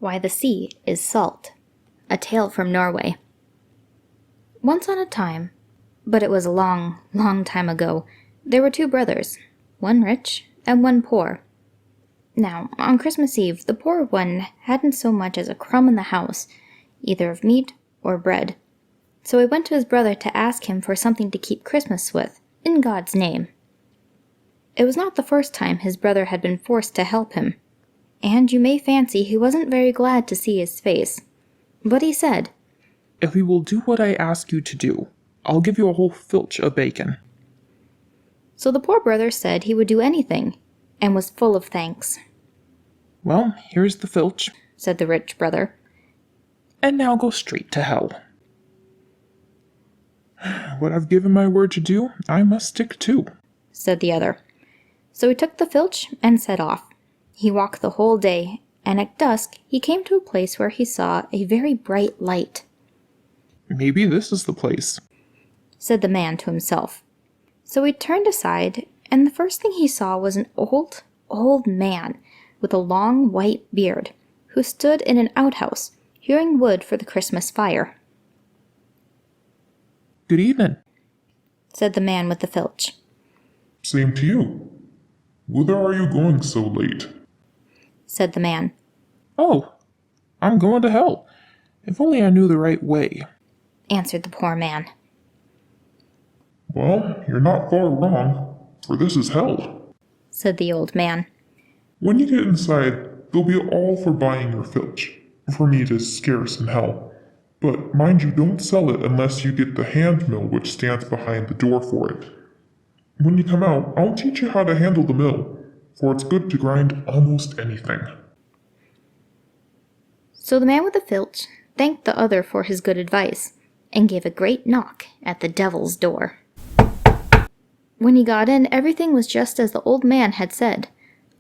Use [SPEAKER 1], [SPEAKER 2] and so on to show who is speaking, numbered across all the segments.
[SPEAKER 1] Why the Sea is Salt. A Tale from Norway. Once on a time, but it was a long, long time ago, there were two brothers, one rich and one poor. Now, on Christmas Eve, the poor one hadn't so much as a crumb in the house, either of meat or bread. So he went to his brother to ask him for something to keep Christmas with, in God's name. It was not the first time his brother had been forced to help him, and you may fancy he wasn't very glad to see his face. But he said,
[SPEAKER 2] "If you will do what I ask you to do, I'll give you a whole filch of bacon."
[SPEAKER 1] So the poor brother said he would do anything, and was full of thanks.
[SPEAKER 2] "Well, here's the filch,"
[SPEAKER 1] said the rich brother.
[SPEAKER 2] "and now go straight to hell." "What I've given my word to do, I must stick to,"
[SPEAKER 1] said the other. So he took the filch and set off. He walked the whole day, and at dusk he came to a place where he saw a very bright light.
[SPEAKER 2] "Maybe this is the place,"
[SPEAKER 1] said the man to himself. So he turned aside, and the first thing he saw was an old, old man with a long white beard, who stood in an outhouse, hewing wood for the Christmas fire.
[SPEAKER 2] "Good evening,"
[SPEAKER 1] said the man with the filch.
[SPEAKER 3] "Same to you. Whither are you going so late?"
[SPEAKER 1] said the man.
[SPEAKER 2] "Oh, I'm going to hell. If only I knew the right way,"
[SPEAKER 1] answered the poor man.
[SPEAKER 3] "Well, you're not far wrong, for this is hell,"
[SPEAKER 1] said the old man.
[SPEAKER 3] "When you get inside, they'll be all for buying your filch, for meat is scarce in hell. But mind you don't sell it unless you get the hand mill which stands behind the door for it. When you come out, I'll teach you how to handle the mill, for it's good to grind almost anything."
[SPEAKER 1] So the man with the filch thanked the other for his good advice, and gave a great knock at the devil's door. When he got in, everything was just as the old man had said.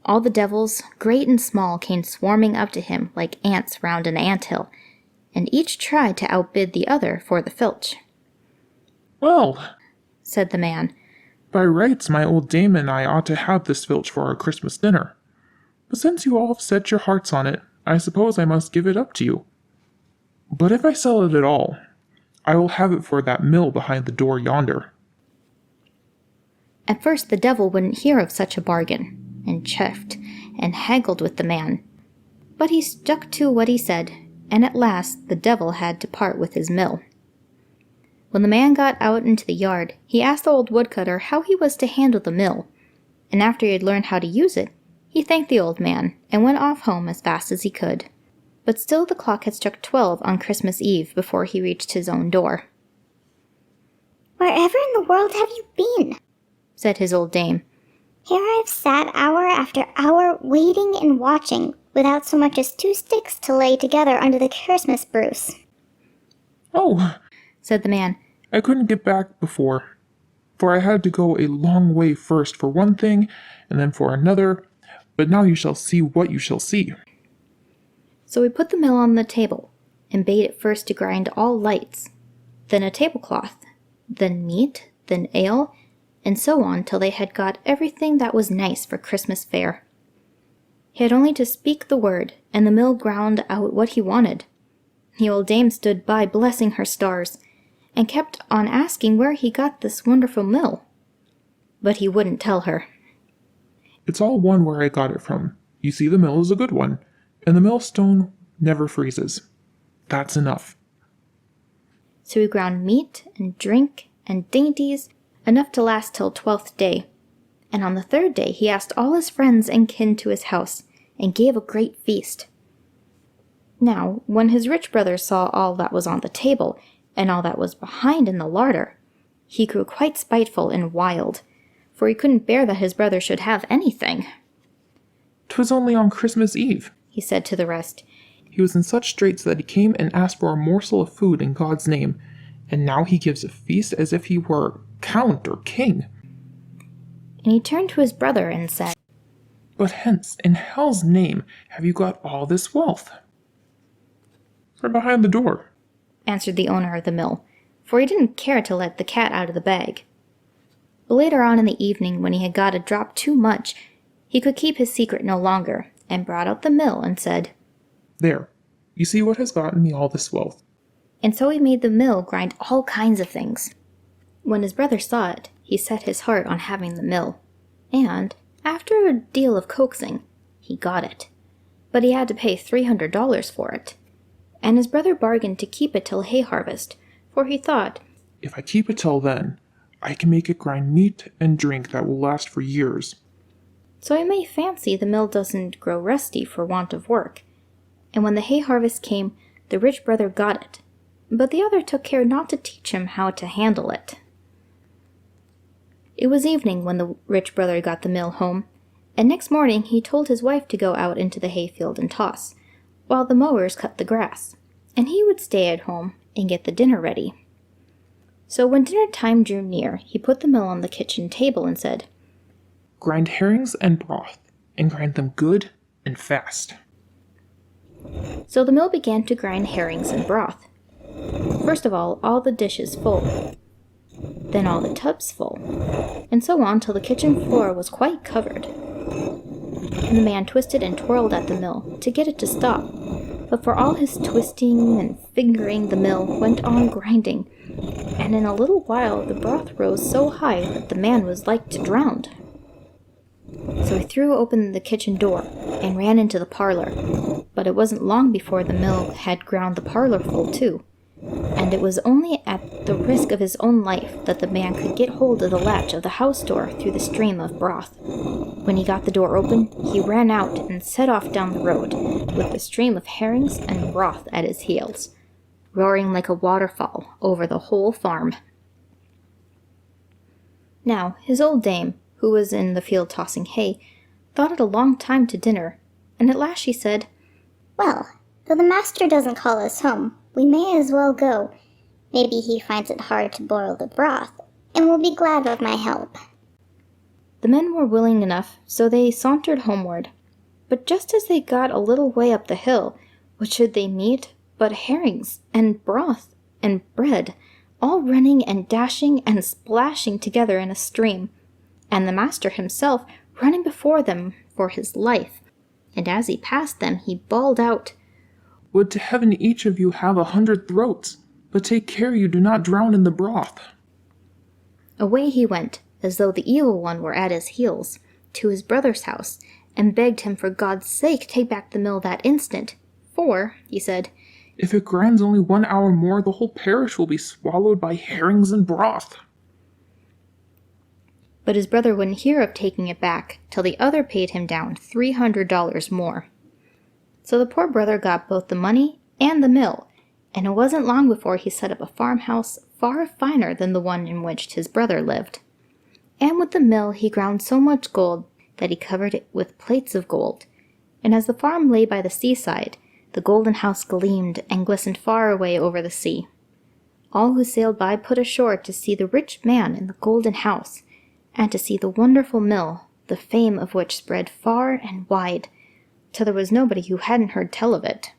[SPEAKER 1] All the devils, great and small, came swarming up to him like ants round an anthill, and each tried to outbid the other for the filch.
[SPEAKER 2] "Well,"
[SPEAKER 1] said the man,
[SPEAKER 2] "by rights my old dame and I ought to have this filch for our Christmas dinner. But since you all have set your hearts on it, I suppose I must give it up to you. But if I sell it at all, I will have it for that mill behind the door yonder."
[SPEAKER 1] At first the devil wouldn't hear of such a bargain, and chaffed and haggled with the man. But he stuck to what he said, and at last the devil had to part with his mill. When the man got out into the yard, he asked the old woodcutter how he was to handle the mill, and after he had learned how to use it, he thanked the old man and went off home as fast as he could. But still the clock had struck 12 on Christmas Eve before he reached his own door.
[SPEAKER 4] "Wherever in the world have you been?"
[SPEAKER 1] said his old dame.
[SPEAKER 4] "Here I've sat hour after hour waiting and watching, without so much as 2 sticks to lay together under the Christmas spruce."
[SPEAKER 2] "Oh,"
[SPEAKER 1] said the man,
[SPEAKER 2] "I couldn't get back before, for I had to go a long way first for one thing, and then for another, but now you shall see what you shall see."
[SPEAKER 1] So he put the mill on the table, and bade it first to grind all lights, then a tablecloth, then meat, then ale, and so on till they had got everything that was nice for Christmas fare. He had only to speak the word, and the mill ground out what he wanted. The old dame stood by blessing her stars, and kept on asking where he got this wonderful mill. But he wouldn't tell her.
[SPEAKER 2] "It's all one where I got it from. You see, the mill is a good one, and the millstone never freezes. That's enough."
[SPEAKER 1] So he ground meat and drink and dainties, enough to last till 12th day. And on the 3rd day he asked all his friends and kin to his house, and gave a great feast. Now, when his rich brother saw all that was on the table, and all that was behind in the larder, he grew quite spiteful and wild, for he couldn't bear that his brother should have anything.
[SPEAKER 2] "'Twas only on Christmas Eve,"
[SPEAKER 1] he said to the rest.
[SPEAKER 2] "He was in such straits that he came and asked for a morsel of food in God's name, and now he gives a feast as if he were count or king."
[SPEAKER 1] And he turned to his brother and said,
[SPEAKER 2] "But hence, in hell's name, have you got all this wealth?" "From behind the door,"
[SPEAKER 1] answered the owner of the mill, for he didn't care to let the cat out of the bag. But later on in the evening, when he had got a drop too much, he could keep his secret no longer, and brought out the mill and said,
[SPEAKER 2] "There, You see what has gotten me all this wealth.
[SPEAKER 1] And so he made the mill grind all kinds of things. When his brother saw it, he set his heart on having the mill. And, after a deal of coaxing, he got it. But he had to pay $300 for it. And his brother bargained to keep it till hay harvest, for he thought,
[SPEAKER 2] If I keep it till then, I can make it grind meat and drink that will last for years.
[SPEAKER 1] So you may fancy the mill doesn't grow rusty for want of work. And when the hay harvest came, the rich brother got it. But the other took care not to teach him how to handle it. It was evening when the rich brother got the mill home, and next morning he told his wife to go out into the hayfield and toss, while the mowers cut the grass, and he would stay at home and get the dinner ready. So when dinner time drew near, he put the mill on the kitchen table and said,
[SPEAKER 2] Grind herrings and broth, and grind them good and fast.
[SPEAKER 1] So the mill began to grind herrings and broth. First of all the dishes full, then all the tubs full, and so on till the kitchen floor was quite covered. And the man twisted and twirled at the mill to get it to stop, but for all his twisting and fingering, the mill went on grinding, and in a little while the broth rose so high that the man was like to drown. So he threw open the kitchen door and ran into the parlor, but it wasn't long before the mill had ground the parlor full too. And it was only at the risk of his own life that the man could get hold of the latch of the house door through the stream of broth. When he got the door open, he ran out and set off down the road, with the stream of herrings and broth at his heels, roaring like a waterfall over the whole farm. Now, his old dame, who was in the field tossing hay, thought it a long time to dinner, and at last she said,
[SPEAKER 4] Well, though the master doesn't call us home, we may as well go. Maybe he finds it hard to boil the broth, and will be glad of my help.
[SPEAKER 1] The men were willing enough, so they sauntered homeward. But just as they got a little way up the hill, what should they meet but herrings and broth and bread, all running and dashing and splashing together in a stream, and the master himself running before them for his life. And as he passed them, he bawled out,
[SPEAKER 2] Would to heaven each of you have 100 throats, but take care you do not drown in the broth.
[SPEAKER 1] Away he went, as though the evil one were at his heels, to his brother's house, and begged him for God's sake take back the mill that instant. For, he said,
[SPEAKER 2] If it grinds only 1 hour more, the whole parish will be swallowed by herrings and broth.
[SPEAKER 1] But his brother wouldn't hear of taking it back till the other paid him down $300 more. So the poor brother got both the money and the mill, and it wasn't long before he set up a farmhouse far finer than the one in which his brother lived. And with the mill he ground so much gold that he covered it with plates of gold, and as the farm lay by the seaside, the golden house gleamed and glistened far away over the sea. All who sailed by put ashore to see the rich man in the golden house, and to see the wonderful mill, the fame of which spread far and wide, till there was nobody who hadn't heard tell of it.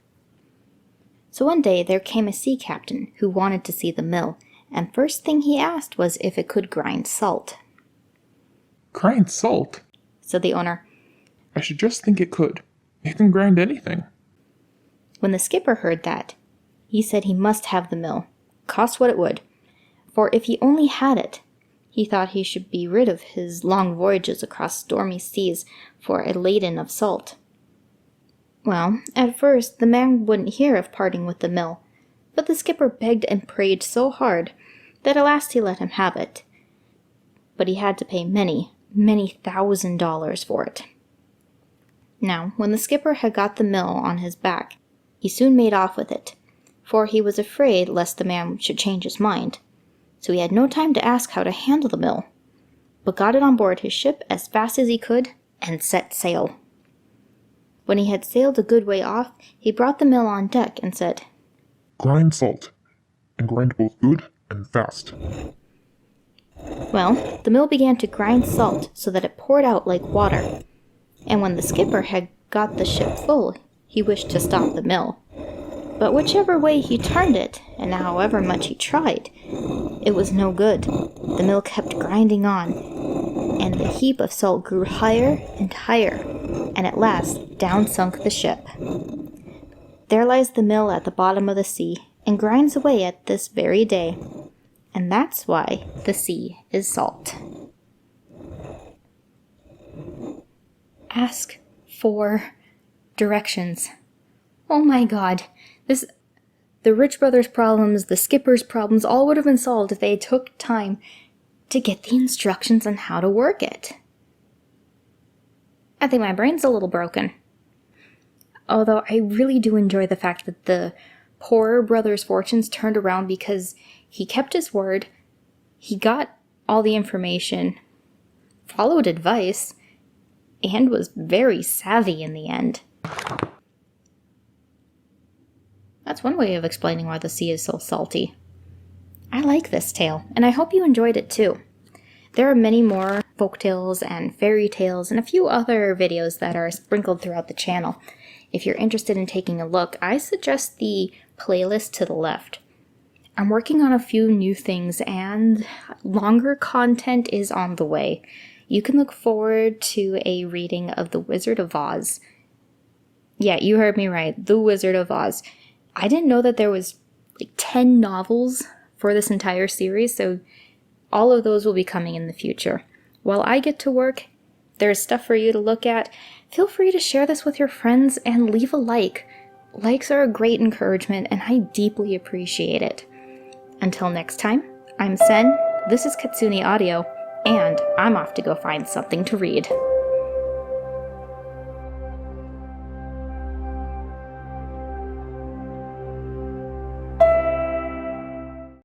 [SPEAKER 1] So one day there came a sea captain who wanted to see the mill, and first thing he asked was if it could grind salt.
[SPEAKER 2] Grind salt?
[SPEAKER 1] Said the owner.
[SPEAKER 2] I should just think it could. It can grind anything.
[SPEAKER 1] When the skipper heard that, he said he must have the mill, cost what it would, for if he only had it, he thought he should be rid of his long voyages across stormy seas for a laden of salt. Well, at first the man wouldn't hear of parting with the mill, but the skipper begged and prayed so hard that at last he let him have it. But he had to pay many $1,000s for it. Now, when the skipper had got the mill on his back, he soon made off with it, for he was afraid lest the man should change his mind. So he had no time to ask how to handle the mill, but got it on board his ship as fast as he could and set sail. When he had sailed a good way off, he brought the mill on deck and said,
[SPEAKER 3] Grind salt, and grind both good and fast.
[SPEAKER 1] Well, the mill began to grind salt so that it poured out like water, and when the skipper had got the ship full, he wished to stop the mill. But whichever way he turned it, and however much he tried, it was no good. The mill kept grinding on, and the heap of salt grew higher and higher, and at last down sunk the ship. There lies the mill at the bottom of the sea, and grinds away at this very day. And that's why the sea is salt. Ask for directions. Oh my god. The Rich Brothers problems, the Skipper's problems, all would have been solved if they took time to get the instructions on how to work it. I think my brain's a little broken. Although I really do enjoy the fact that the poorer brother's fortunes turned around because he kept his word, he got all the information, followed advice, and was very savvy in the end. That's one way of explaining why the sea is so salty. I like this tale, and I hope you enjoyed it too. There are many more folktales and fairy tales and a few other videos that are sprinkled throughout the channel. If you're interested in taking a look, I suggest the playlist to the left. I'm working on a few new things and longer content is on the way. You can look forward to a reading of The Wizard of Oz. Yeah, you heard me right, The Wizard of Oz. I didn't know that there was like 10 novels for this entire series, so all of those will be coming in the future. While I get to work, there's stuff for you to look at. Feel free to share this with your friends and leave a like. Likes are a great encouragement, and I deeply appreciate it. Until next time, I'm Sen, this is Kitsune Audio, and I'm off to go find something to read.